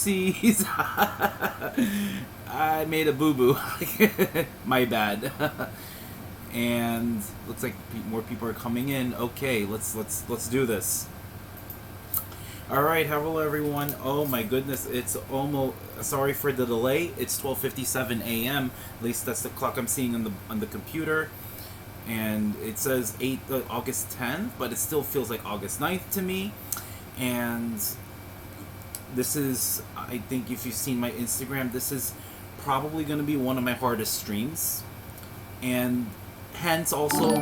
Oopsies. I made a boo-boo. My bad. And looks like more people are coming in. Okay, let's do this. All right, hello everyone. Oh my goodness, it's almost. Sorry for the delay. It's 12:57 a.m. At least that's the clock I'm seeing on the computer, and it says August 10th, but it still feels like August 9th to me. And this is, I think, if you've seen my Instagram, this is probably going to be one of my hardest streams, and hence also.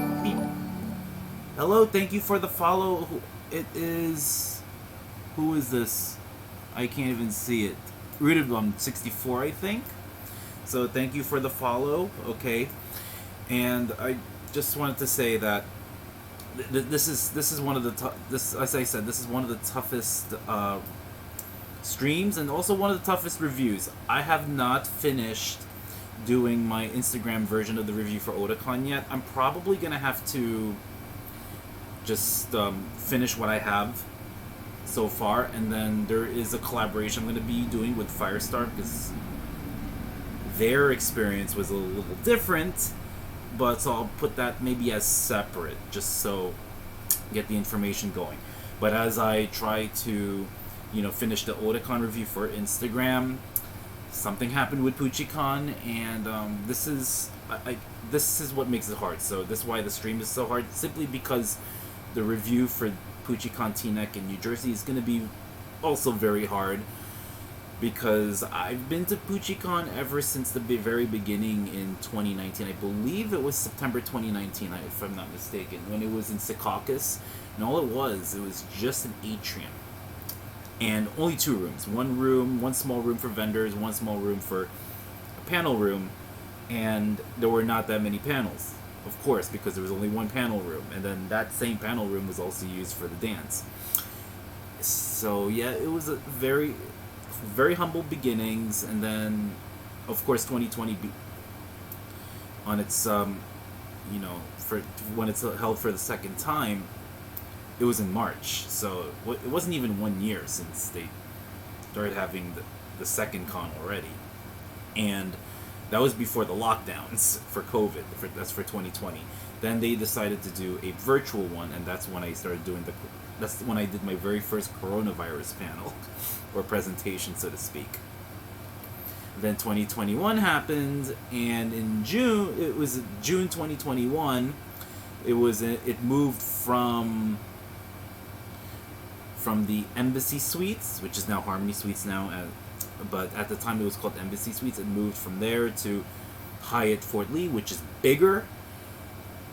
Hello, thank you for the follow. It is. Who is this? I can't even see it. Rooted 64, I think. So thank you for the follow. Okay, and I just wanted to say that this is one of the as I said, this is one of the toughest streams and also one of the toughest reviews. I have not finished doing my Instagram version of the review for Otakon yet. I'm probably gonna have to just finish what I have so far, and then there is a collaboration I'm going to be doing with Firestar because their experience was a little different, but so I'll put that maybe as separate just so get the information going. But as I try to finish the Otakon review for Instagram, something happened with PuchiCon, and this is what makes it hard. So this is why the stream is so hard, simply because the review for PuchiCon Teaneck in New Jersey is going to be also very hard, because I've been to PuchiCon ever since the very beginning in 2019. I believe it was September 2019, if I'm not mistaken, when it was in Secaucus, and all it was just an atrium and only 2 rooms. One small room for vendors, one small room for a panel room, and there were not that many panels. Of course, because there was only one panel room, and then that same panel room was also used for the dance. So yeah, it was a very, very humble beginnings, and then, of course, 2020 on its for when it's held for the second time, it was in March. So it wasn't even 1 year since they started having the second con already, and that was before the lockdowns for COVID. That's for 2020. Then they decided to do a virtual one, and that's when I started doing that's when I did my very first coronavirus panel, or presentation, so to speak. Then 2021 happened, and in June, it was June 2021. It moved from the Embassy Suites, which is now Harmony Suites now. But at the time it was called Embassy Suites. It moved from there to Hyatt Fort Lee, which is bigger,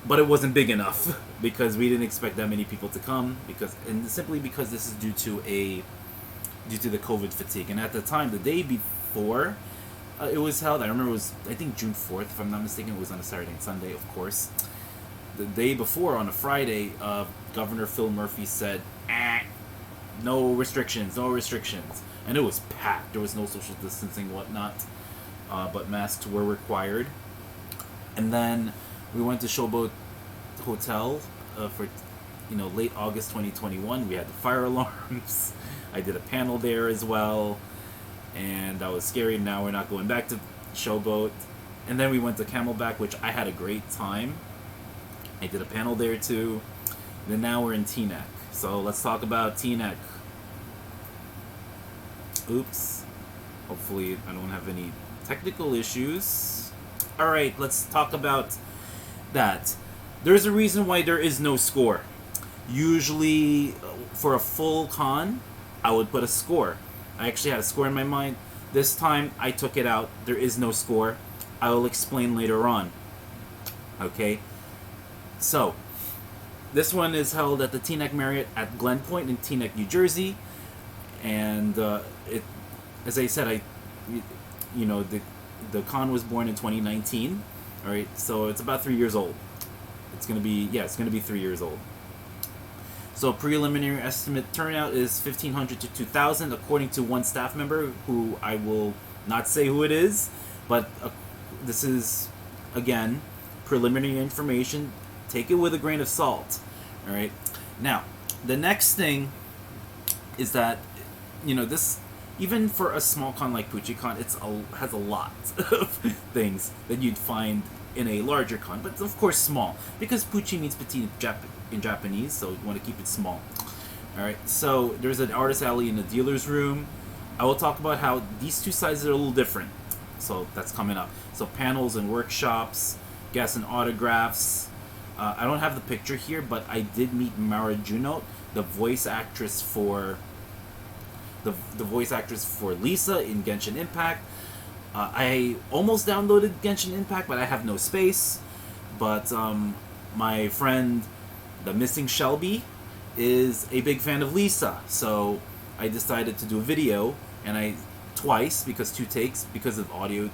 but it wasn't big enough because we didn't expect that many people to come, simply because this is due to the COVID fatigue. And at the time, the day before it was held, I remember I think June 4th, if I'm not mistaken. It was on a Saturday and Sunday, of course. The day before, on a Friday, Governor Phil Murphy said, no restrictions. And it was packed. There was no social distancing, whatnot, but masks were required. And then we went to Showboat Hotel for late August 2021. We had the fire alarms. I did a panel there as well, and that was scary. Now we're not going back to Showboat. And then we went to Camelback, which I had a great time. I did a panel there too. And then now we're in Teaneck. So let's talk about Teaneck. Oops. Hopefully I don't have any technical issues. Alright, let's talk about that. There's a reason why there is no score. Usually, for a full con, I would put a score. I actually had a score in my mind. This time, I took it out. There is no score. I will explain later on. Okay? So, this one is held at the Teaneck Marriott at Glen Point in Teaneck, New Jersey. And as I said, the con was born in 2019. All right, so it's about 3 years old. It's gonna be 3 years old. So preliminary estimate turnout is 1,500 to 2,000, according to one staff member who I will not say who it is, but this is again preliminary information. Take it with a grain of salt. All right. Now, the next thing is that this even for a small con like PuchiCon, has a lot of things that you'd find in a larger con, but of course small, because Puchi means petite in Japanese, so you want to keep it small. Alright, so there's an artist alley in the dealer's room. I will talk about how these two sizes are a little different, so that's coming up. So panels and workshops, guests and autographs. I don't have the picture here, but I did meet Mara Juno, the voice actress for the voice actress for Lisa in Genshin Impact. I almost downloaded Genshin Impact, but I have no space. But my friend, the Missing Shelby, is a big fan of Lisa, so I decided to do a video, and twice, because 2 takes, because of audio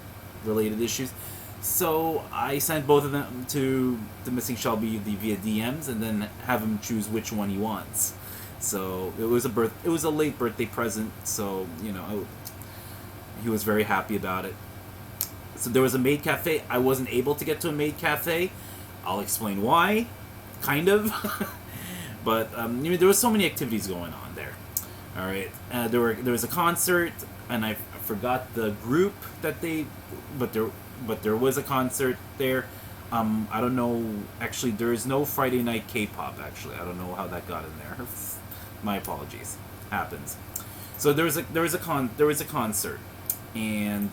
related issues. So I sent both of them to the Missing Shelby via DMs, and then have him choose which one he wants. So it was a late birthday present, so he was very happy about it. So there was a maid cafe. I wasn't able to get to a maid cafe. I'll explain why, kind of. But there was so many activities going on there. All right, there was a concert, and I forgot the group that but there was a concert there. I don't know. Actually, there is no Friday night K-pop. Actually, I don't know how that got in there. My apologies. Happens. So there was a concert, and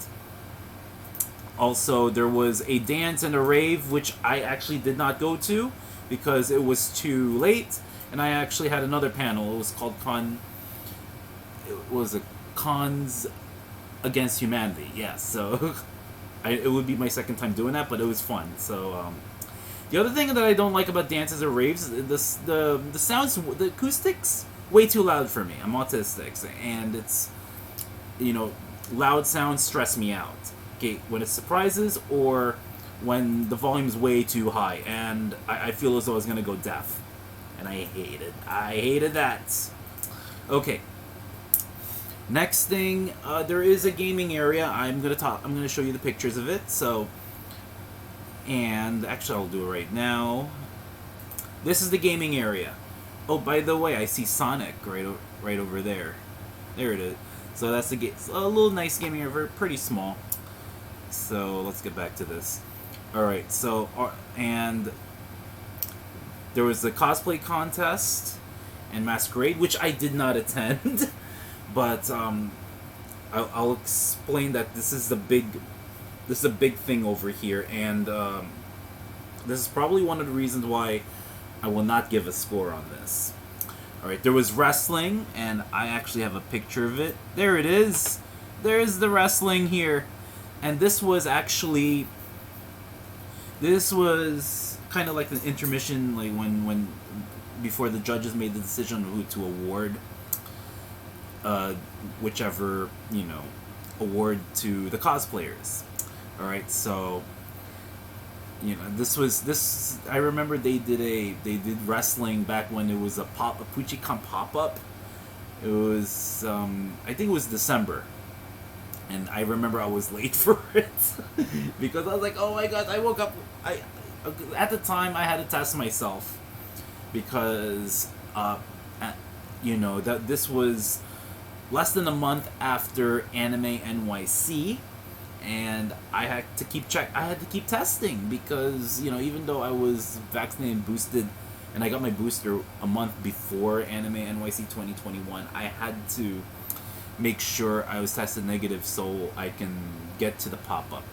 also there was a dance and a rave, which I actually did not go to because it was too late. And I actually had another panel. It was called Cons Against Humanity. Yes, so it would be my second time doing that, but it was fun. So the other thing that I don't like about dances or raves, the sounds, the acoustics, way too loud for me. I'm autistic, and it's loud sounds stress me out. Okay, when it's surprises or when the volume's way too high, and I feel as though I was gonna go deaf. And I hated that. Okay. Next thing, there is a gaming area. I'm gonna show you the pictures of it. So, and actually, I'll do it right now. This is the gaming area. Oh, by the way, I see Sonic right over there. There it is. So that's a little nice gaming area, pretty small. So let's get back to this. All right. So and there was the cosplay contest and masquerade, which I did not attend, but I'll explain that this is a big thing over here, and this is probably one of the reasons why I will not give a score on this. All right, there was wrestling, and I actually have a picture of it. There it is. There's the wrestling here, and this was kind of like an intermission, like when before the judges made the decision on who to award whichever award to the cosplayers. All right, so this I remember they did wrestling back when it was a PuchiCon pop-up. It was I think it was December, and I remember I was late for it because I was like, oh my god, I woke up. At the time, I had to test myself because, that this was less than a month after Anime NYC, and I had to keep testing because even though I was vaccinated and boosted, and I got my booster a month before Anime NYC 2021, I had to make sure I was tested negative so I can get to the pop-up,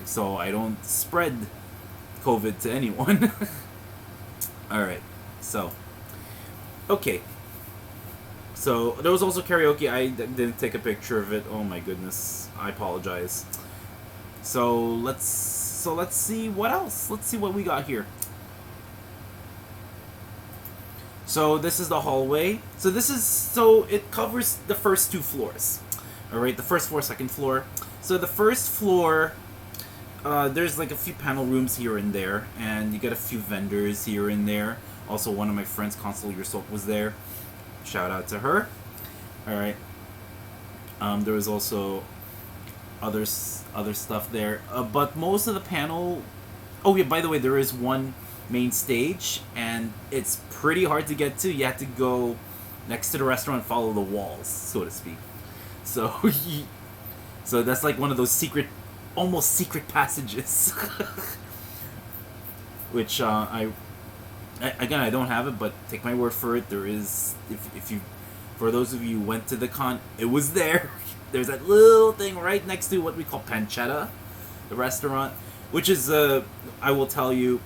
so I don't spread COVID to anyone. Alright, so okay, so there was also karaoke. I didn't take a picture of it. Oh my goodness, I apologize. So let's see what else. Let's see what we got here. So this is the hallway. So it covers the first 2 floors. All right, the first floor, second floor. So the first floor, there's like a few panel rooms here and there, and you get a few vendors here and there. Also, one of my friends, Consul Yourself, was there. Shout out to her. All right. There was also other stuff there, but most of the panel. Oh yeah, by the way, there is one main stage, and it's pretty hard to get to. You have to go next to the restaurant, follow the walls, so to speak. So, so that's like one of those almost secret passages. Which again, I don't have it, but take my word for it. There is, if you, for those of you who went to the con, it was there. There's that little thing right next to what we call pancetta, the restaurant, which is, I will tell you,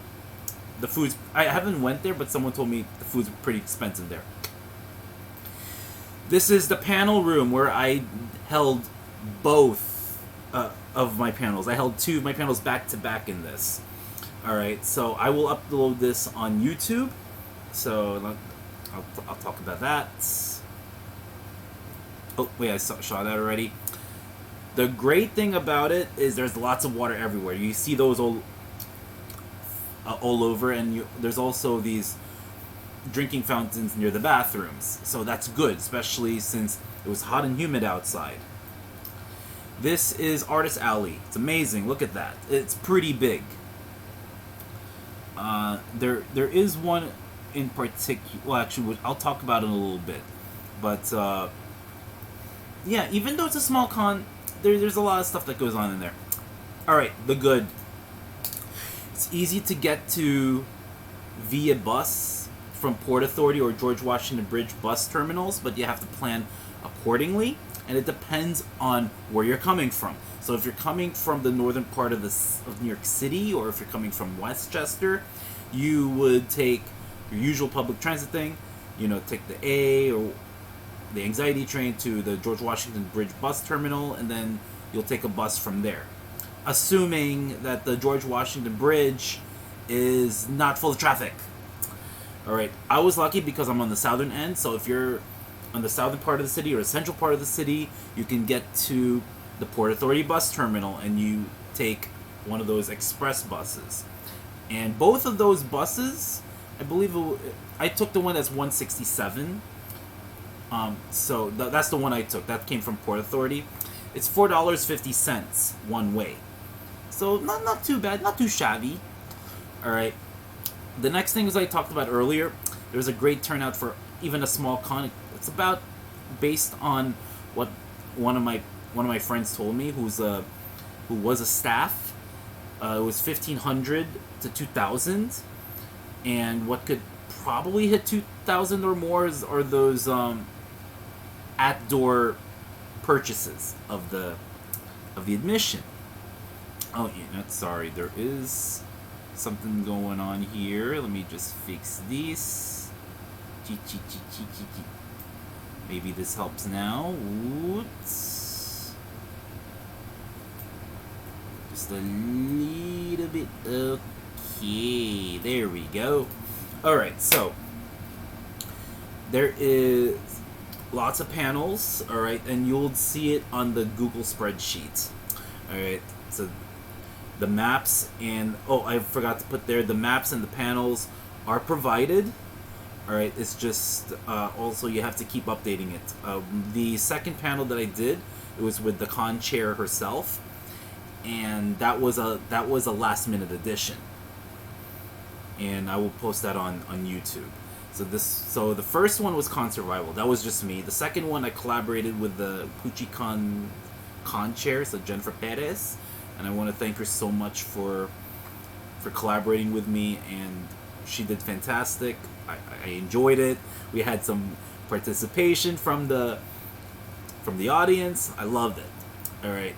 the food's, I haven't went there, but someone told me the food's pretty expensive there. This is the panel room where I held both of my panels. I held two of my panels back to back in this. Alright, so I will upload this on YouTube. So I'll talk about that. Oh, wait, I saw that already. The great thing about it is there's lots of water everywhere. You see those all over, and there's also these drinking fountains near the bathrooms. So that's good, especially since it was hot and humid outside. This is Artist Alley. It's amazing. Look at that. It's pretty big. There is one in particular. Well, actually, I'll talk about it in a little bit. But yeah, even though it's a small con, there's a lot of stuff that goes on in there. All right, the good. It's easy to get to via bus from Port Authority or George Washington Bridge bus terminals, but you have to plan accordingly, and it depends on where you're coming from. So if you're coming from the northern part of New York City, or if you're coming from Westchester, you would take your usual public transit thing, take the A or the Anxiety train to the George Washington Bridge bus terminal, and then you'll take a bus from there. Assuming that the George Washington Bridge is not full of traffic. Alright, I was lucky because I'm on the southern end, so if you're on the southern part of the city or the central part of the city, you can get to the Port Authority bus terminal and you take one of those express buses. And both of those buses, I believe I took the one that's 167. So that's the one I took. That came from Port Authority. It's $4.50 one way. So not too bad, not too shabby. Alright. The next thing, as I talked about earlier, there's a great turnout for even a small con. It's about based on what one of my friends told me, who was a staff. It was 1,500 to 2,000, and what could probably hit 2,000 or more are those at-door purchases of the admission. Oh, sorry, there is something going on here. Let me just fix this. Maybe this helps now. Oops. Just a little bit. Okay, there we go. Alright, so there is lots of panels, alright, and you'll see it on the Google spreadsheet. Alright, so the maps and, I forgot to put there, the maps and the panels are provided. Alright, it's just, also you have to keep updating it. The second panel that I did, it was with the con chair herself, and that was a last minute addition. And I will post that on YouTube. So the first one was Con Survival. That was just me. The second one, I collaborated with the Puchi con chair, so Jennifer Perez, and I want to thank her so much for collaborating with me, and she did fantastic. I enjoyed it. We had some participation from the audience. I loved it. All right.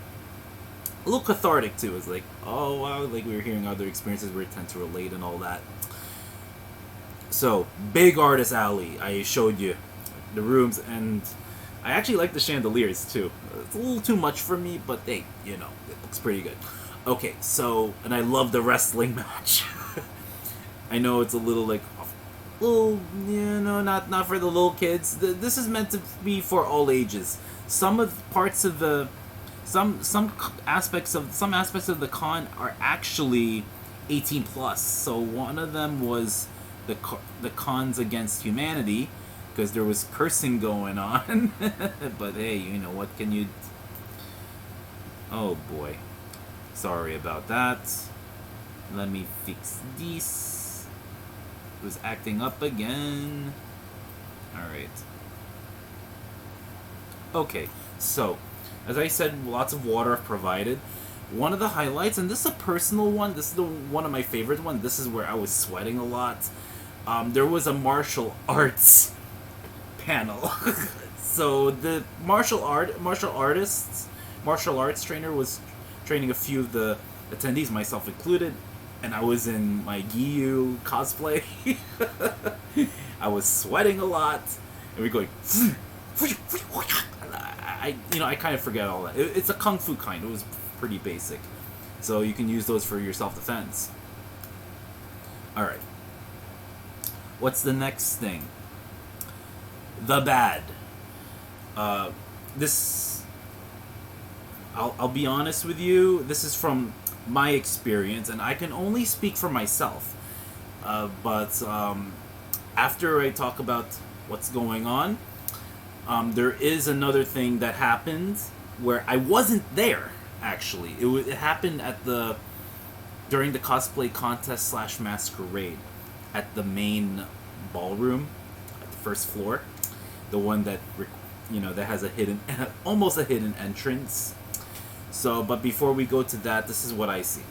A little cathartic too. It's like, oh wow, like we were hearing other experiences where we tend to relate and all that. So, big Artist Alley. I showed you the rooms, and I actually like the chandeliers too. It's a little too much for me, but hey, it looks pretty good. Okay, so, and I love the wrestling match. I know it's a little not for the little kids. This is meant to be for all ages. Some aspects of the con are actually 18 plus. So one of them was the cons against humanity, because there was cursing going on. But hey, what can you? Oh boy, sorry about that. Let me fix this. It was acting up again. All right. Okay, so as I said, lots of water provided. One of the highlights, and this is a personal one. This is one of my favorite ones. This is where I was sweating a lot. There was a martial arts panel. So the martial arts trainer was training a few of the attendees, myself included, and I was in my Giyu cosplay. I was sweating a lot, and we're going. I kind of forget all that. It's a kung fu kind. It was pretty basic, so you can use those for your self-defense. All right. What's the next thing? The bad. This. I'll be honest with you. This is from my experience, and I can only speak for myself. But after I talk about what's going on, there is another thing that happened where I wasn't there. Actually, it happened during the cosplay contest / masquerade at the main ballroom at the first floor, the one that that has almost a hidden entrance. So, but before we go to that, this is what I see.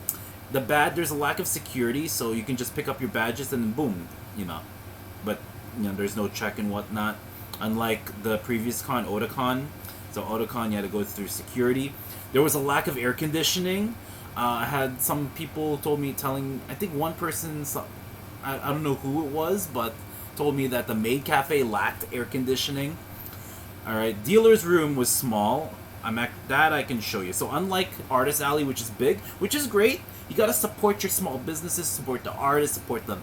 There's a lack of security, so you can just pick up your badges and boom, But there's no check and whatnot. Unlike the previous con, Otakon. So Otakon, you had to go through security. There was a lack of air conditioning. I had some people I think one person, I don't know who it was, but told me that the maid cafe lacked air conditioning. Alright, dealer's room was small. I can show you. So unlike Artist Alley, which is big, which is great, you gotta support your small businesses, support the artists, support the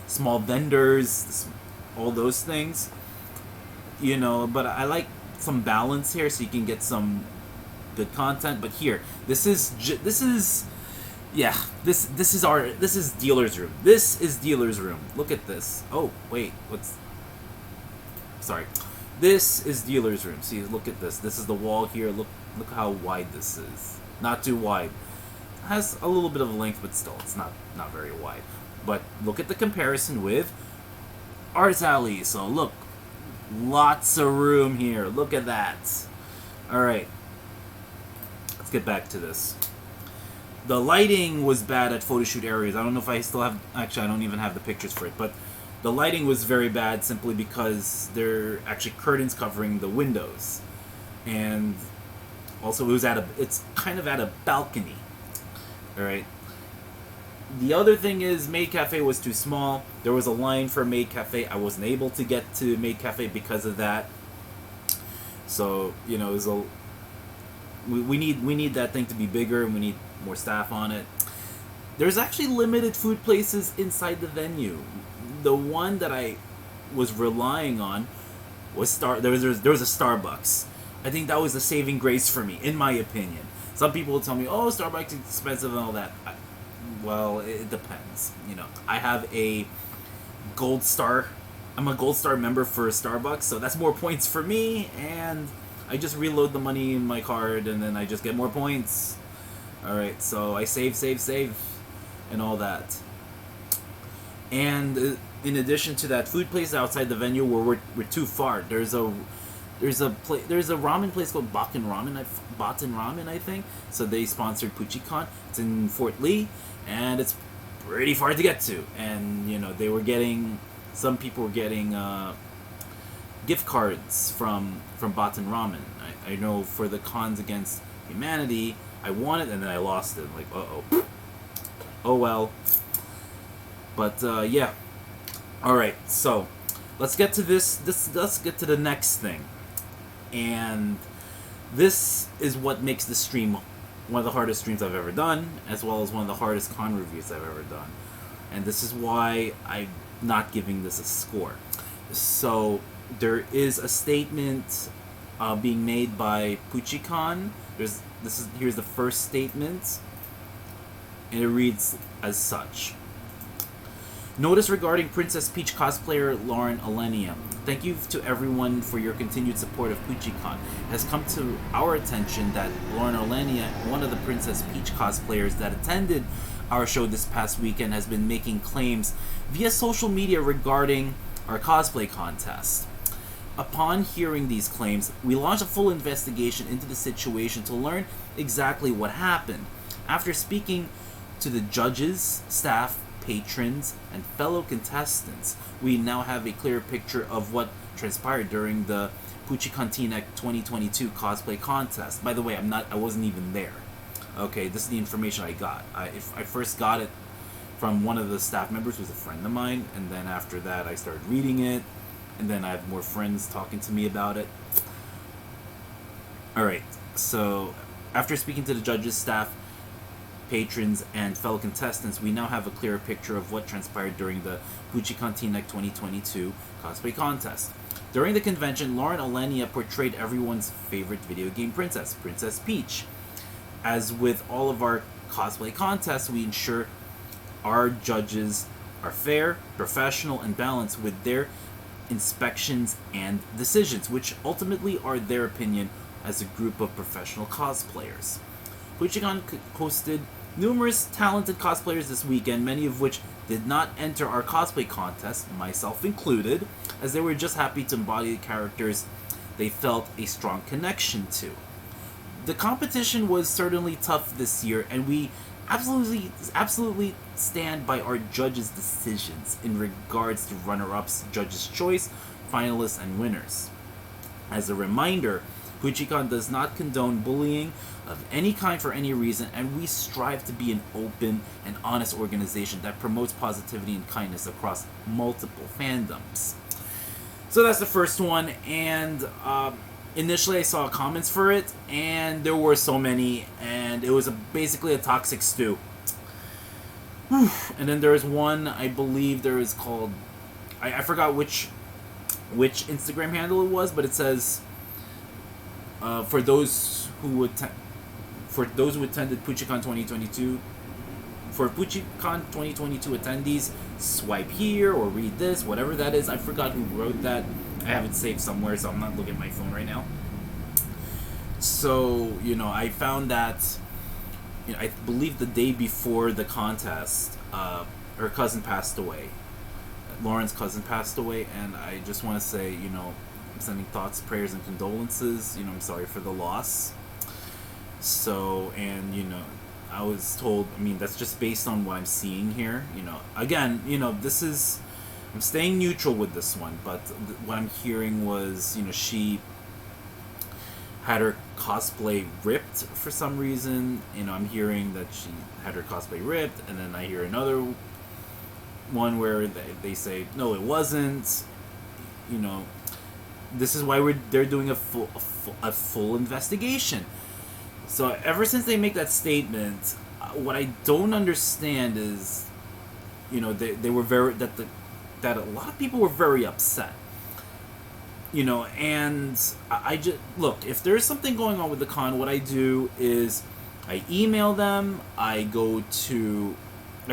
small vendors, all those things. But I like some balance here so you can get some good content. But here, this is dealer's room. This is dealer's room. Look at this. Oh wait, sorry. This is dealer's room. See, look at this. This is the wall here. Look how wide this is. Not too wide. It has a little bit of length, but still, it's not very wide. But look at the comparison with Artist Alley. So look, lots of room here. Look at that. All right. Let's get back to this. The lighting was bad at photo shoot areas. I don't know if I still have... Actually, I don't even have the pictures for it, but the lighting was very bad simply because there are actually curtains covering the windows. And also it's kind of at a balcony. Alright. The other thing is Maid Cafe was too small. There was a line for Maid Cafe. I wasn't able to get to Maid Cafe because of that. So, it was we need that thing to be bigger, and we need more staff on it. There's actually limited food places inside the venue. The one that I was relying on was there was a Starbucks. I think that was a saving grace for me, in my opinion. Some people will tell me, "Oh, Starbucks is expensive and all that." Well, it depends. I have a gold star. I'm a gold star member for Starbucks, so that's more points for me, and I just reload the money in my card, and then I just get more points. All right, so I save, and all that. And in addition to that, food place outside the venue where we're too far. There's a ramen place called Bakken Ramen, I think. So they sponsored PuchiCon. It's in Fort Lee, and it's pretty far to get to. And some people were getting gift cards from Bakken Ramen. I know for the cons against humanity, I won it and then I lost it. Like, oh well. But yeah. All right. So let's get to this. Let's get to the next thing. And this is what makes the stream one of the hardest streams I've ever done, as well as one of the hardest con reviews I've ever done. And this is why I'm not giving this a score. So there is a statement being made by PuchiCon. Here's the first statement, and it reads as such. Notice regarding Princess Peach cosplayer Lauren Alenia. Thank you to everyone for your continued support of PuchiCon. It has come to our attention that Lauren Alenia, one of the Princess Peach cosplayers that attended our show this past weekend, has been making claims via social media regarding our cosplay contest. Upon hearing these claims, we launched a full investigation into the situation to learn exactly what happened. After speaking to the judges, staff, patrons, and fellow contestants, we now have a clear picture of what transpired during the Puchi Teaneck 2022 cosplay contest. By the way, I wasn't even there. Okay, this is the information I got. I first got it from one of the staff members who's a friend of mine, and then after that I started reading it, and then I have more friends talking to me about it. Alright, so after speaking to the judges, staff, patrons, and fellow contestants, we now have a clearer picture of what transpired during the Puchi Teaneck 2022 cosplay contest. During the convention, Lauren Alenia portrayed everyone's favorite video game princess, Princess Peach. As with all of our cosplay contests, we ensure our judges are fair, professional, and balanced with their inspections and decisions, which ultimately are their opinion as a group of professional cosplayers. PuchiCon hosted numerous talented cosplayers this weekend, many of which did not enter our cosplay contest, myself included, as they were just happy to embody the characters they felt a strong connection to. The competition was certainly tough this year, and we absolutely stand by our judges' decisions in regards to runner-ups, judges' choice, finalists, and winners. As a reminder, PuchiCon does not condone bullying of any kind for any reason, and we strive to be an open and honest organization that promotes positivity and kindness across multiple fandoms. So that's the first one, and initially I saw comments for it, and there were so many, and it was basically a toxic stew. And then there was one, I believe there is called, I forgot which Instagram handle it was, but it says, for those who attended PuchiCon 2022, for PuchiCon 2022 attendees, swipe here or read this, whatever that is. I forgot who wrote that. I have it saved somewhere, so I'm not looking at my phone right now. So, I found that, I believe the day before the contest, her cousin passed away. Lauren's cousin passed away, and I just want to say, I'm sending thoughts, prayers, and condolences. I'm sorry for the loss. So, and, I was told, that's just based on what I'm seeing here. Again, this is, I'm staying neutral with this one, but what I'm hearing was, she had her cosplay ripped for some reason. I'm hearing that she had her cosplay ripped, and then I hear another one where they say, no, it wasn't. This is why they're doing a full investigation. So ever since they make that statement, what I don't understand is, they were that a lot of people were very upset. And I just, look, if there's something going on with the con, what I do is I email them, I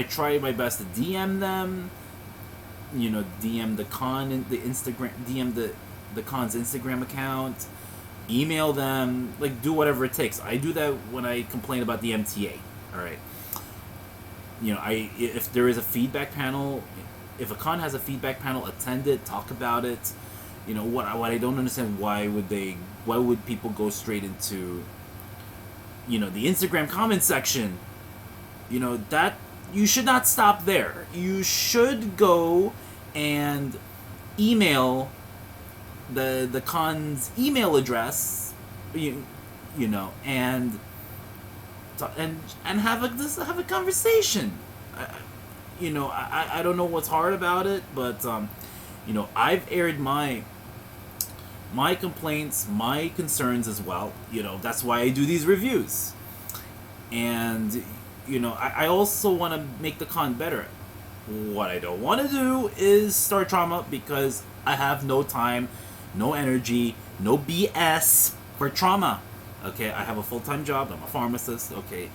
try my best to DM them, DM the con and the Instagram, DM the con's Instagram account, email them, do whatever it takes. I do that when I complain about the MTA, alright? If there is a feedback panel, if a con has a feedback panel, attend it, talk about it. What I don't understand, why would people go straight into, the Instagram comment section? That, you should not stop there. You should go and email the con's email address, and have a conversation. I don't know what's hard about it, but I've aired my complaints, my concerns as well. That's why I do these reviews. And I also want to make the con better. What I don't want to do is start trauma, because I have no time, no energy, no BS for trauma. Okay, I have a full-time job. I'm a pharmacist. Okay,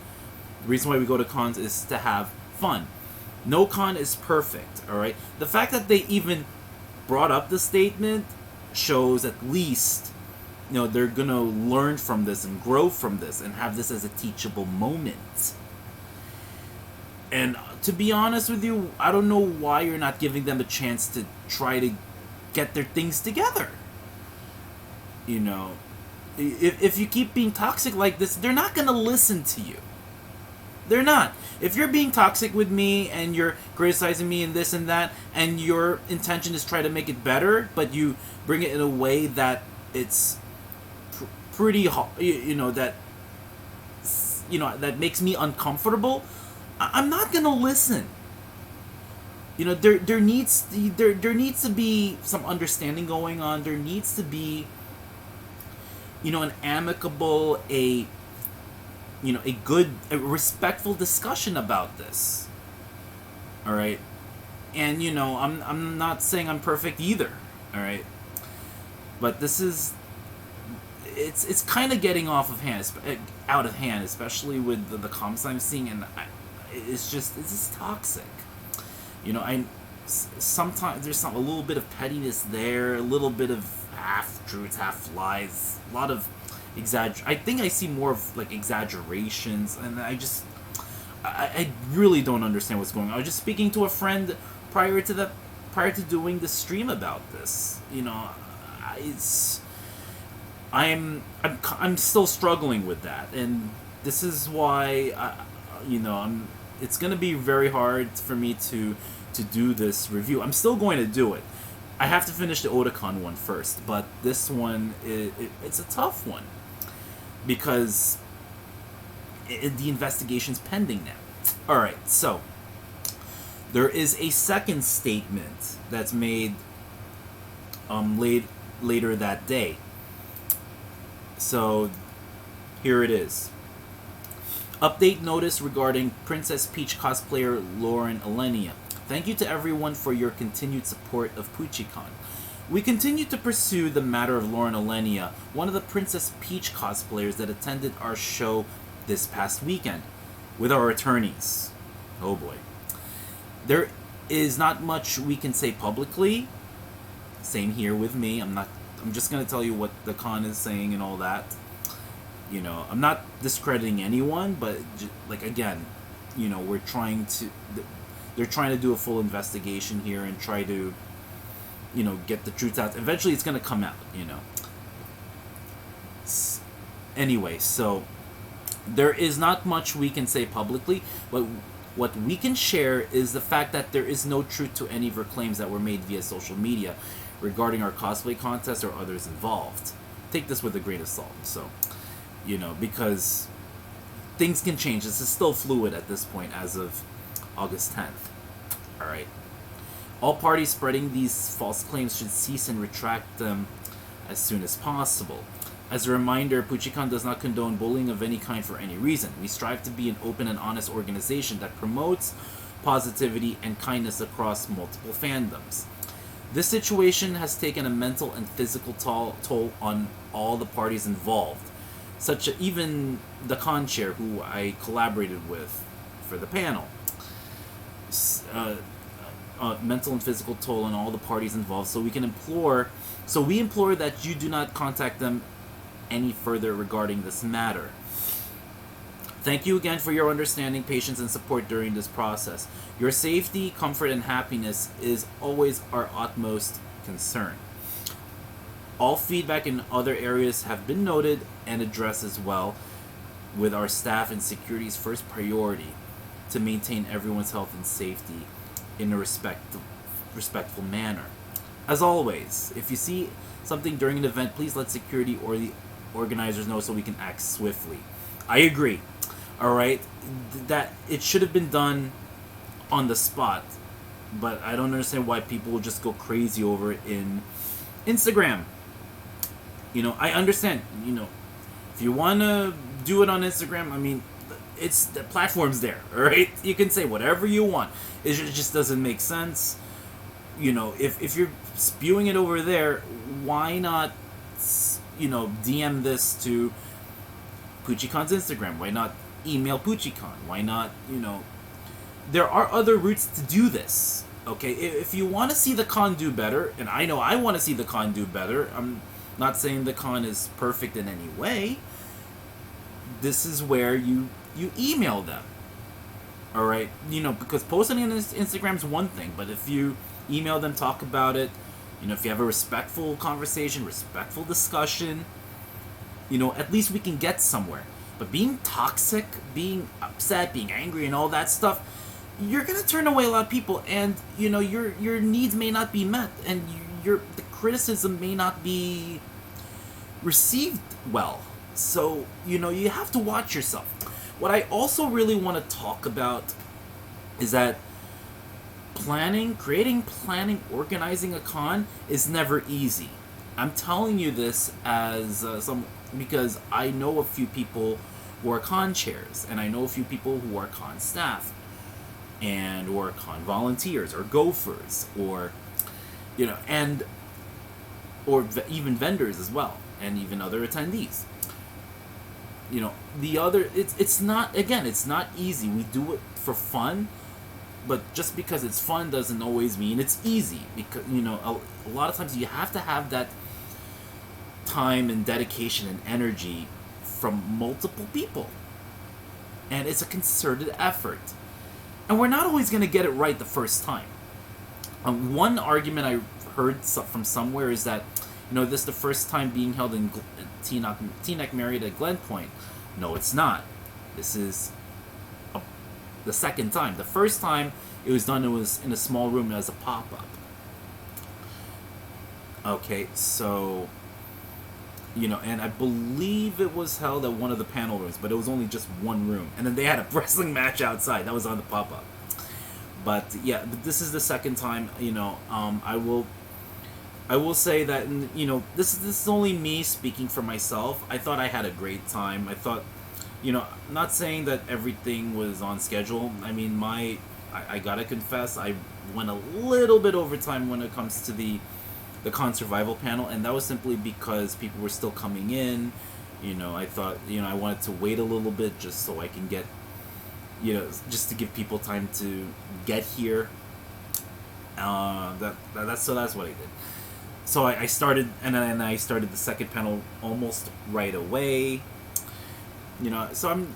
the reason why we go to cons is to have fun. No con is perfect. All right, the fact that they even brought up the statement shows at least they're gonna learn from this and grow from this and have this as a teachable moment. And to be honest with you, I don't know why you're not giving them a chance to try to get their things together. You know, if you keep being toxic like this, they're not going to listen to you. They're not. If you're being toxic with me and you're criticizing me and this and that, and your intention is try to make it better, but you bring it in a way that it's pretty, that makes me uncomfortable, I'm not gonna listen. There needs to be some understanding going on. There needs to be, an amicable, a good, a respectful discussion about this. All right, and I'm not saying I'm perfect either. All right, but this is, it's kind of getting out of hand, especially with the comments I'm seeing, and it's just toxic. Sometimes there's a little bit of pettiness there, a little bit of half truths, half lies, a lot of I think I see more of like exaggerations, and I really don't understand what's going on. I was just speaking to a friend prior to doing the stream about this. I'm still struggling with that, and this is why it's gonna be very hard for me to do this review. I'm still going to do it. I have to finish the Otakon one first, but this one it's a tough one because the investigation's pending now. All right, so there is a second statement that's made later that day. So here it is. Update notice regarding Princess Peach cosplayer Lauren Alenia. Thank you to everyone for your continued support of PuchiCon. We continue to pursue the matter of Lauren Alenia, one of the Princess Peach cosplayers that attended our show this past weekend, with our attorneys. Oh boy. There is not much we can say publicly. Same here with me. I'm just going to tell you what the con is saying and all that. I'm not discrediting anyone, but again, they're trying to do a full investigation here and try to, get the truth out. Eventually it's going to come out, Anyway, so there is not much we can say publicly, but what we can share is the fact that there is no truth to any of her claims that were made via social media regarding our cosplay contest or others involved. Take this with a grain of salt. So, because things can change. This is still fluid at this point as of August 10th. All right. All parties spreading these false claims should cease and retract them as soon as possible. As a reminder, PuchiCon does not condone bullying of any kind for any reason. We strive to be an open and honest organization that promotes positivity and kindness across multiple fandoms. This situation has taken a mental and physical toll on all the parties involved, such as even the con chair who I collaborated with for the panel. Mental and physical toll on all the parties involved. So we implore that you do not contact them any further regarding this matter. Thank you again for your understanding, patience, and support during this process. Your safety, comfort, and happiness is always our utmost concern. All feedback in other areas have been noted and addressed as well, with our staff and security's first priority to maintain everyone's health and safety in a respectful manner. As always, if you see something during an event, please let security or the organizers know so we can act swiftly. I agree. All right, that it should have been done on the spot, but I don't understand why people will just go crazy over it in Instagram. I understand. If you want to do it on Instagram, it's the platform's there. All right, you can say whatever you want. It just doesn't make sense. If you're spewing it over there, why not, DM this to PuchiCon's Instagram? Why not email PuchiCon? Why not, there are other routes to do this. Okay, if you want to see the con do better, and I know I want to see the con do better, I'm not saying the con is perfect in any way. This is where you email them. All right, because posting on Instagram is one thing, but if you email them, talk about it, You know, if you have a respectful conversation, respectful discussion, you know, at least we can get somewhere. But being toxic, being upset, being angry, and all that stuff, you're gonna turn away a lot of people, and you know your needs may not be met, and the criticism may not be received well. So you know you have to watch yourself. What I also really want to talk about is that planning, organizing a con is never easy. I'm telling you this as because I know a few people who are con chairs, and I know a few people who are con staff, and or con volunteers, or gophers, or you know, and or even vendors as well, and even other attendees. You know, it's not, again, it's not easy. We do it for fun, but just because it's fun doesn't always mean it's easy. Because you know, a lot of times you have to have that time and dedication and energy from multiple people, and it's a concerted effort, and we're not always going to get it right the first time. One argument I heard from somewhere is that, you know, this is the first time being held in Teaneck Marriott at Glen Point. No, it's not. This is the second time. The first time it was done, it was in a small room as a pop-up. Okay, so you know, and I believe it was held at one of the panel rooms, but it was only just one room. And then they had a wrestling match outside. That was on the pop-up. But yeah, this is the second time, you know, I will say that, you know, this is only me speaking for myself. I thought I had a great time. I thought, you know, not saying that everything was on schedule. I mean, I gotta confess, I went a little bit over time when it comes to the con survival panel, and that was simply because people were still coming in. You know, I thought, you know, I wanted to wait a little bit just so I can get, you know, just to give people time to get here. That's what I did. So I started, and then I started the second panel almost right away. You know, so I'm,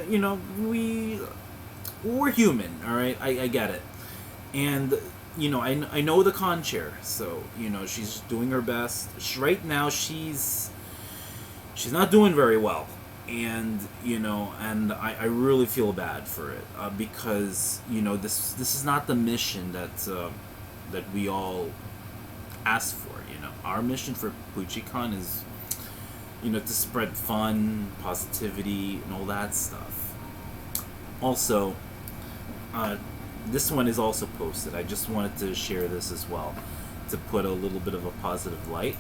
you know, we're human, all right. I get it, and you know, I know the con chair, so you know she's doing her best. Right now, she's not doing very well, and you know, and I really feel bad for it because you know this is not the mission that we all asked for. You know, our mission for PuchiCon is, you know, to spread fun, positivity, and all that stuff. Also, this one is also posted. I just wanted to share this as well to put a little bit of a positive light.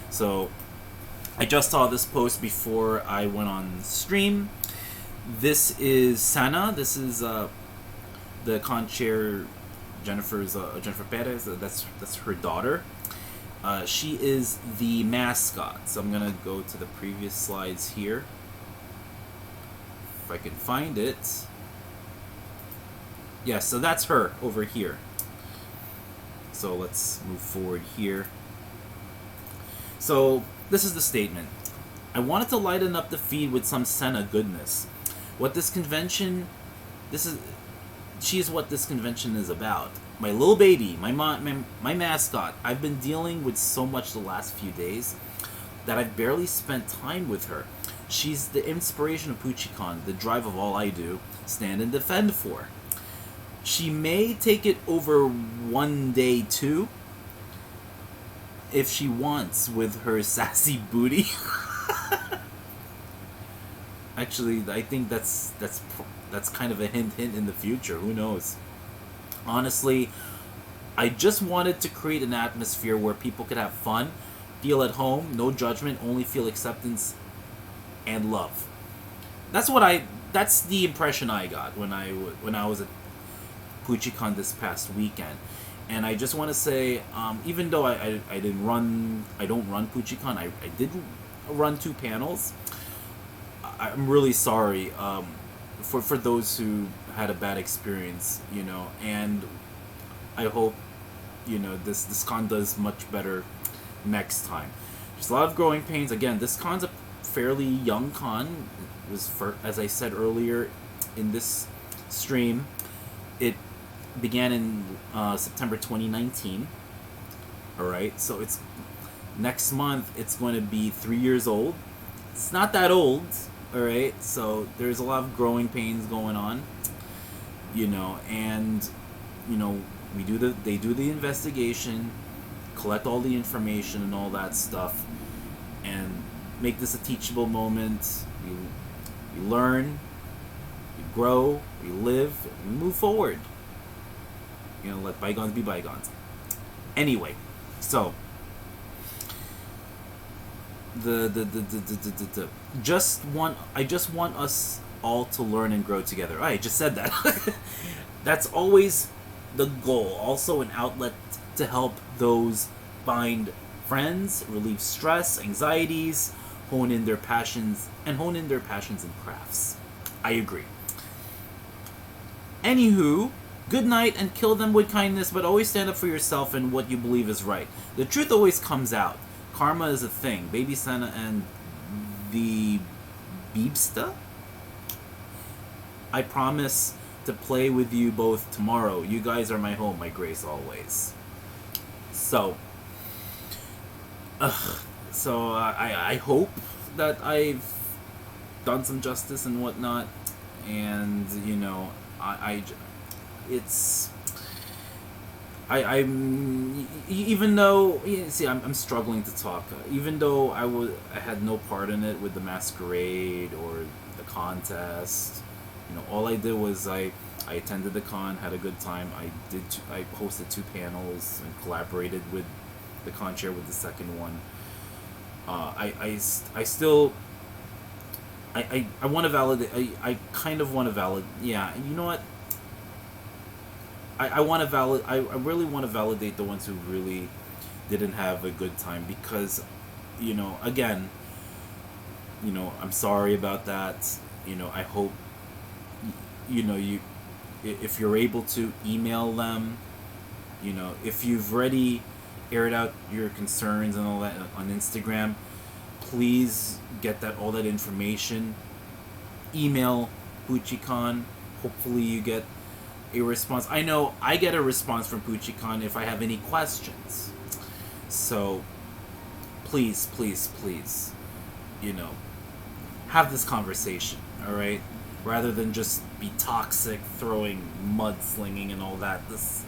So I just saw this post before I went on stream. This is Sana. This is the con chair, Jennifer Perez. That's her daughter. She is the mascot. So I'm gonna go to the previous slides here if I can find it. Yeah, so that's her over here. So let's move forward here. So this is the statement. I wanted to lighten up the feed with some Senna goodness. She is what this convention is about. My little baby, my mascot. I've been dealing with so much the last few days that I've barely spent time with her. She's the inspiration of PuchiCon, the drive of all I do, stand and defend for. She may take it over one day too, if she wants, with her sassy booty. Actually, I think that's kind of a hint in the future. Who knows? Honestly, I just wanted to create an atmosphere where people could have fun, feel at home, no judgment, only feel acceptance and love. That's the impression I got when I was at PuchiCon this past weekend. And I just want to say, even though I don't run PuchiCon, I did run 2 panels. I'm really sorry for those who had a bad experience, you know, and I hope, you know, this con does much better next time. There's a lot of growing pains. Again, this con's a fairly young con. It was, as I said earlier in this stream, it began in September 2019. All right, so it's next month. It's going to be 3 years old. It's not that old. All right, so there's a lot of growing pains going on. And they do the investigation, collect all the information and all that stuff, and make this a teachable moment. You learn, you grow, you live, and you move forward. Let bygones be bygones. Anyway, so I just want us all to learn and grow together. I just said that. That's always the goal. Also an outlet to help those find friends, relieve stress, anxieties, hone in their passions and crafts. I agree. Anywho, good night and kill them with kindness, but always stand up for yourself and what you believe is right. The truth always comes out. Karma is a thing. Baby Santa and the Beebsta? I promise to play with you both tomorrow. You guys are my home, my grace always. So, I hope that I've done some justice and whatnot, and I'm even though I'm struggling to talk. Even though I had no part in it with the masquerade or the contest. All I did was I attended the con, had a good time. I hosted 2 panels and collaborated with the con chair with the second one. I still want to validate. I kind of want to validate. Yeah, you know what? I want to validate. I really want to validate the ones who really didn't have a good time, because, again, I'm sorry about that. I hope, if you're able to email them, if you've already aired out your concerns and all that on Instagram, please get all that information. Email PuchiCon. Hopefully you get a response. I know I get a response from PuchiCon if I have any questions. So please, have this conversation, all right? Rather than just be toxic, throwing mudslinging and all that. This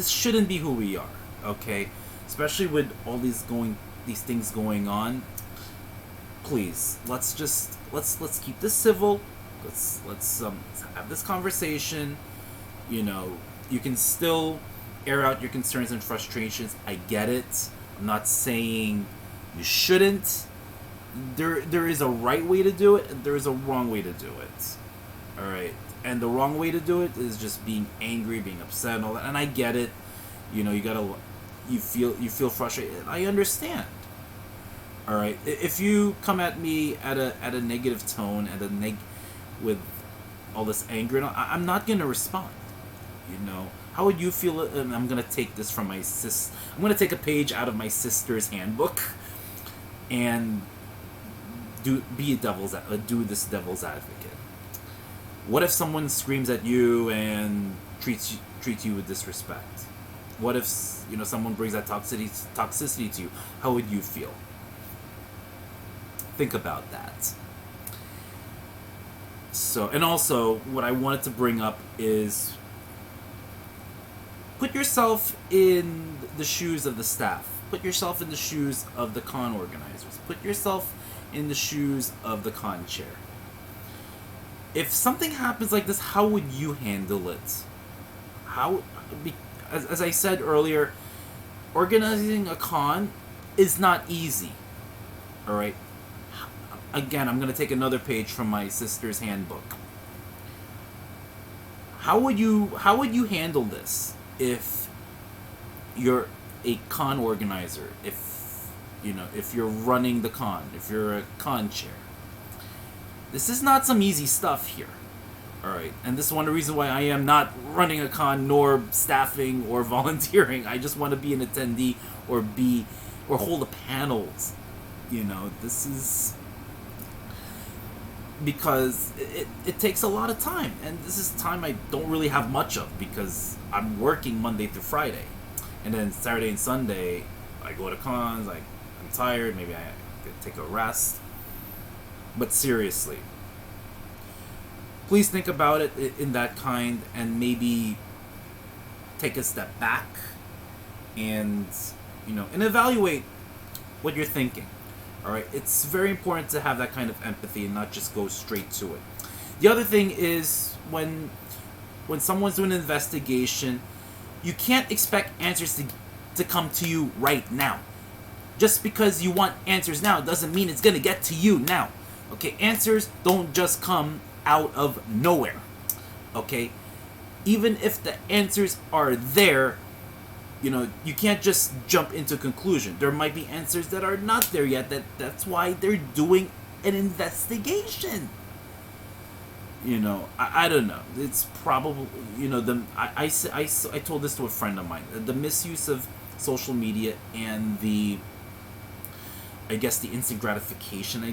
shouldn't be who we are, okay? Especially with all these things going on. Please, let's keep this civil. Let's have this conversation. You can still air out your concerns and frustrations. I get it. I'm not saying you shouldn't. There is a right way to do it, and there is a wrong way to do it. All right, and the wrong way to do it is just being angry, being upset, and all that. And I get it. You feel frustrated. I understand. All right, if you come at me at a negative tone, with all this anger, I'm not gonna respond. How would you feel? I'm gonna take this from my sis. I'm gonna take a page out of my sister's handbook, and do this devil's advocate. What if someone screams at you and treats you with disrespect? What if someone brings that toxicity to you? How would you feel? Think about that. So, and also, what I wanted to bring up is, put yourself in the shoes of the staff. Put yourself in the shoes of the con organizers. Put yourself in the shoes of the con chair. If something happens like this, how would you handle it? As I said earlier, organizing a con is not easy. All right. Again, I'm going to take another page from my sister's handbook. How would you handle this if you're a con organizer? If you're running the con, if you're a con chair. This is not some easy stuff here. All right, and this is one of the reasons why I am not running a con, nor staffing or volunteering. I just want to be an attendee or hold the panels. This is. because it takes a lot of time, and this is time I don't really have much of because I'm working Monday through Friday, and then Saturday and Sunday I go to cons. I'm tired. Maybe I could take a rest. But seriously, please think about it in that kind, and maybe take a step back and and evaluate what you're thinking. All right, it's very important to have that kind of empathy and not just go straight to it. The other thing is when someone's doing an investigation, you can't expect answers to come to you right now. Just because you want answers now doesn't mean it's gonna get to you now. Okay, answers don't just come out of nowhere. Okay, even if the answers are there, you can't just jump into conclusion. There might be answers that are not there yet. That's why they're doing an investigation. I don't know. It's probably I told this to a friend of mine. The misuse of social media and the instant gratification. I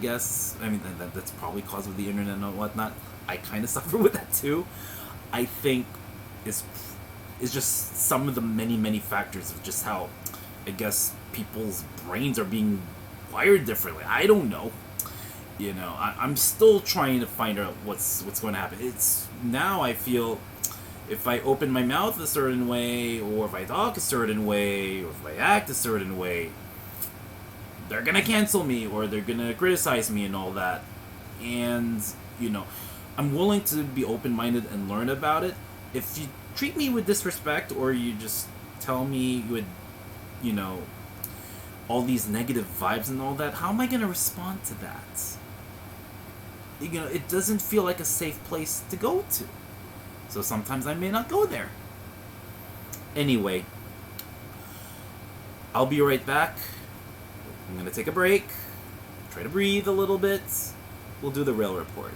mean that's probably cause of the internet and whatnot. I kind of suffer with that too. I think is just some of the many factors of just how people's brains are being wired differently. I don't know. I'm still trying to find out what's going to happen. It's now I feel if I open my mouth a certain way, or if I talk a certain way, or if I act a certain way, they're gonna cancel me or they're gonna criticize me and all that. And I'm willing to be open-minded and learn about it. If you treat me with disrespect, or you just tell me with all these negative vibes and all that, how am I gonna respond to that? It doesn't feel like a safe place to go to, so sometimes I may not go there. Anyway, I'll be right back. I'm gonna take a break, try to breathe a little bit. We'll do the rail report.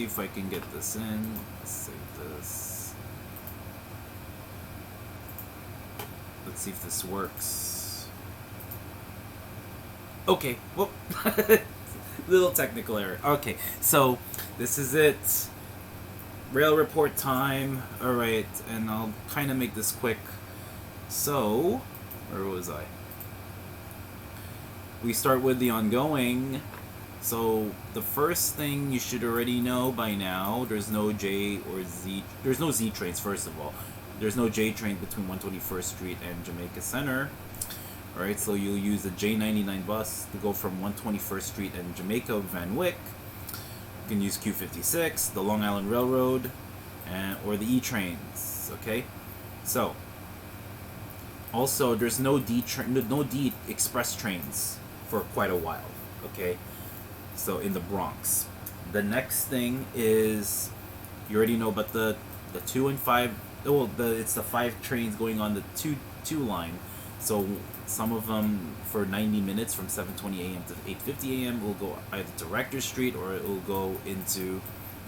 if I can get this in. Let's save this. Let's see if this works. Okay, whoop. Little technical error. Okay, so this is it. Rail report time. Alright, and I'll kind of make this quick. So, where was I? We start with the ongoing. So, the first thing you should already know by now, there's no J or Z. There's no Z trains, first of all. There's no J train between 121st Street and Jamaica Center. Alright, so you'll use the J99 bus to go from 121st Street and Jamaica Van Wyck. You can use Q56, the Long Island Railroad, or the E trains. Okay, so also there's no D express trains for quite a while. Okay, so in the Bronx. The next thing is you already know about the 2 and 5. Well, it's the 5 trains going on the 2 line. So some of them for 90 minutes from 7:20 a.m. to 8:50 a.m. will go either to Rector Street or it will go into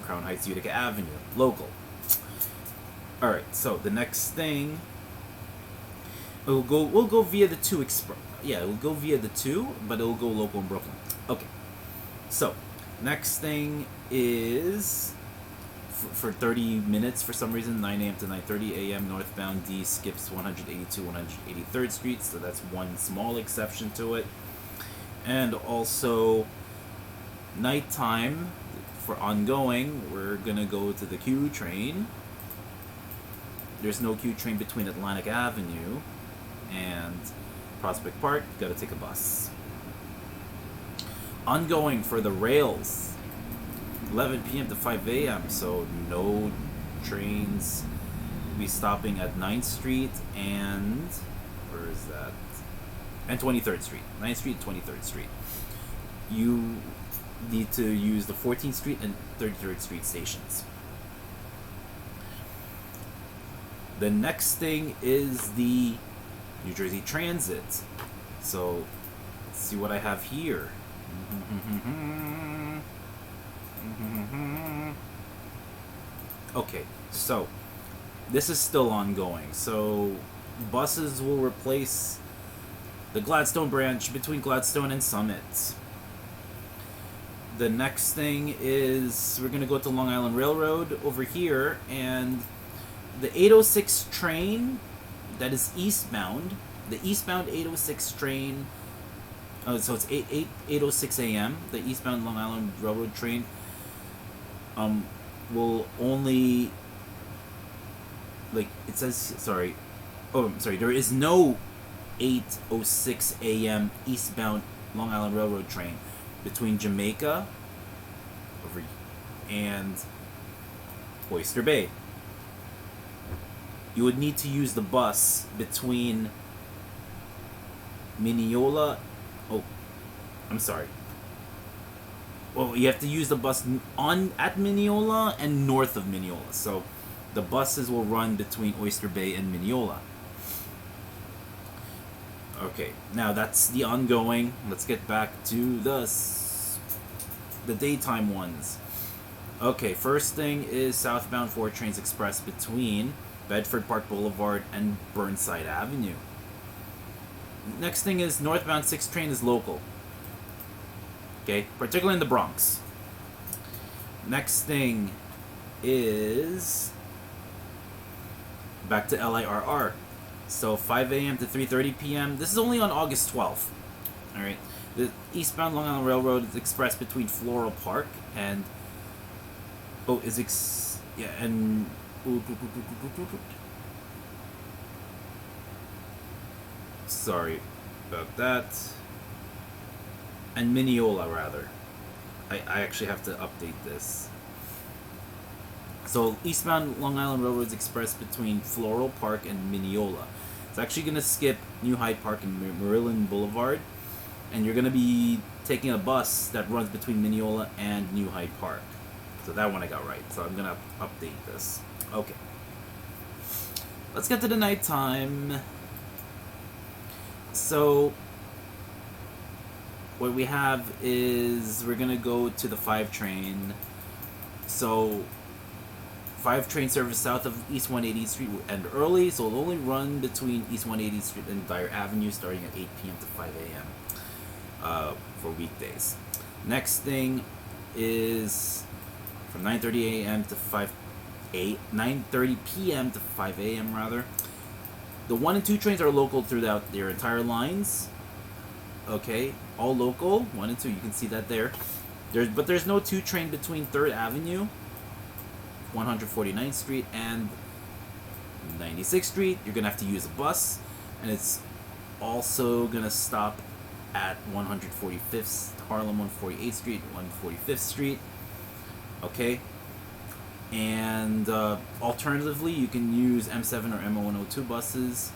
Crown Heights Utica Avenue, local. All right. So the next thing, we'll go via the 2 express. Yeah, we'll go via the 2, but it'll go local in Brooklyn. Okay. So next thing is for 30 minutes for some reason, 9 a.m. to 9:30 a.m. northbound D skips 182, 183rd Street, so that's one small exception to it. And also nighttime for ongoing, we're gonna go to the Q train. There's no Q train between Atlantic Avenue and Prospect Park. You gotta take a bus. Ongoing for the rails, 11 p.m. to 5 a.m. So no trains will be stopping at 9th Street and where is that? And 23rd Street. 9th Street, 23rd Street. You need to use the 14th Street and 33rd Street stations. The next thing is the New Jersey Transit. So let's see what I have here. Okay, so this is still ongoing. So buses will replace the Gladstone branch between Gladstone and Summit. The next thing is we're going to go to Long Island Railroad over here, and the 806 train that is eastbound, the eastbound 806 train, so it's 8:06 a.m., the eastbound Long Island Railroad train will only, like it says, sorry, there is no 8:06 a.m. eastbound Long Island Railroad train between Jamaica and Oyster Bay. You would need to use the bus between Mineola. Oh, I'm sorry. Well, you have to use the bus at Mineola and north of Mineola. So the buses will run between Oyster Bay and Mineola. Okay, now that's the ongoing. Let's get back to the daytime ones. Okay, first thing is southbound 4 trains express between Bedford Park Boulevard and Burnside Avenue. Next thing is northbound 6 train is local. Okay, particularly in the Bronx. Next thing is back to LIRR. So 5 a.m. to 3:30 p.m. This is only on August 12th. All right. The eastbound Long Island Railroad is express between Floral Park and sorry about that. And Mineola, rather. I actually have to update this. So eastbound Long Island Railroad is express between Floral Park and Mineola. It's actually going to skip New Hyde Park and Maryland Boulevard, and you're going to be taking a bus that runs between Mineola and New Hyde Park. So that one I got right. So I'm going to update this. Okay. Let's get to the nighttime. So what we have is we're going to go to the 5 train. So 5 train service south of East 180th Street will end early, so it'll only run between East 180th Street and Dyer Avenue starting at 8 p.m. to 5 a.m. For weekdays. Next thing is from 9:30 a.m. to 9:30 p.m. to 5 a.m. rather. The 1 and 2 trains are local throughout their entire lines. Okay, all local, 1 and 2, you can see that there. But there's no 2 train between 3rd Avenue, 149th Street, and 96th Street. You're going to have to use a bus, and it's also going to stop at 145th, Harlem 148th Street, 145th Street. Okay? And alternatively, you can use M7 or M102 buses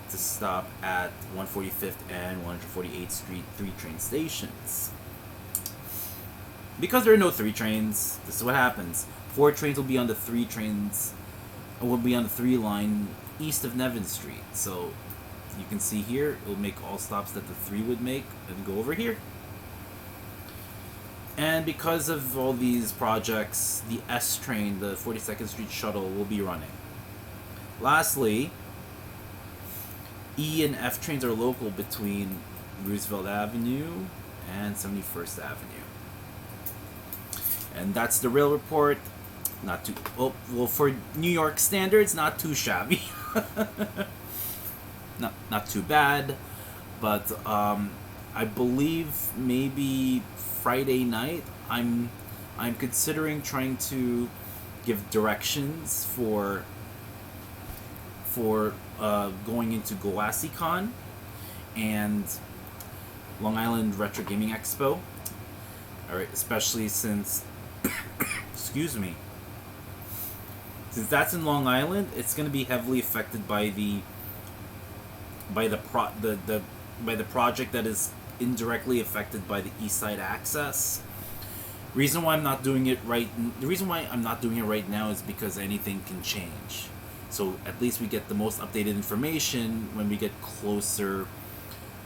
to stop at 145th and 148th Street 3 train stations. Because there are no 3 trains, this is what happens. 4 trains will be on the 3 trains, will be on the 3 line east of Nevin Street. So you can see here, it will make all stops that the 3 would make and go over here. And because of all these projects, the S train, the 42nd Street shuttle, will be running. Lastly, E and F trains are local between Roosevelt Avenue and 71st Avenue. And that's the rail report. Not too, well, for New York standards, not too shabby. not too bad, but I believe maybe Friday night I'm considering trying to give directions for going into GoASICon and Long Island Retro Gaming Expo. All right, especially since excuse me, since that's in Long Island, it's going to be heavily affected by the project that is indirectly affected by the East Side Access. The reason why I'm not doing it right now is because anything can change. So at least we get the most updated information when we get closer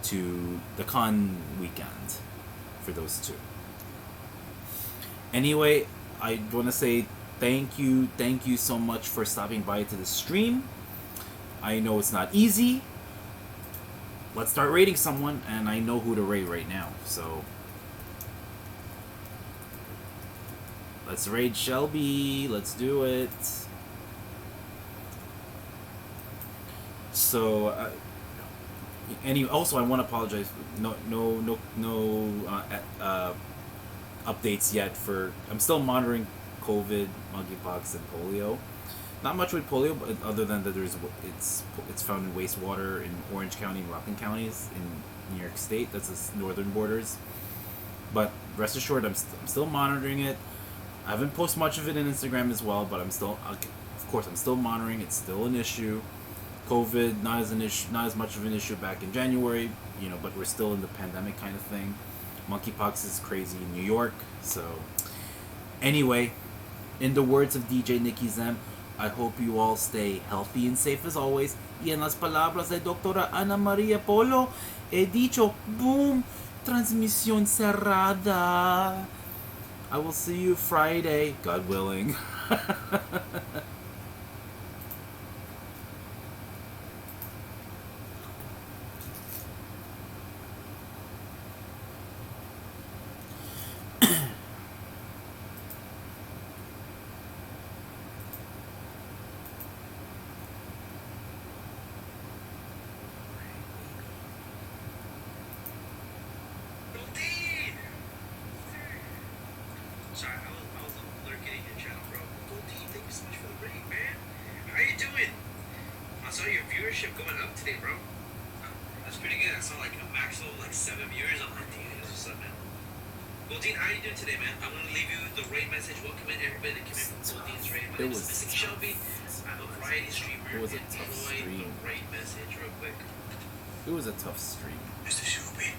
to the con weekend for those 2. Anyway, I want to say thank you so much for stopping by to the stream. I know it's not easy. Let's start rating someone, and I know who to rate right now. So let's raid Shelby. Let's do it. So anyway, also I want to apologize. No updates yet for. I'm still monitoring COVID, monkeypox, and polio. Not much with polio, but other than that, it's found in wastewater in Orange County and Rockland counties in New York State. That's the northern borders. But rest assured, I'm still monitoring it. I haven't posted much of it in Instagram as well, but I'm still monitoring. It's still an issue. COVID not as much of an issue back in January, but we're still in the pandemic kind of thing. Monkeypox is crazy in New York. So anyway, in the words of DJ Nicky Zem, I hope you all stay healthy and safe as always. Y en las palabras de Doctora Ana Maria Polo, he dicho, boom, transmisión cerrada. I will see you Friday, God willing. Sorry, I was lurking in your channel, bro. Goldie, thank you so much for the break, man. How you doing? I saw your viewership going up today, bro. That's pretty good. I saw like a max of like 7 viewers. I'm like, damn, what's up, man? Goldine, how you doing today, man? I'm gonna leave you the raid message. Welcome in everybody that came in from Goldine's raid. My name is Missing Shelby. I'm a variety streamer. It was a tough stream. Raid message real quick. It was a tough stream. Mr. Shelby.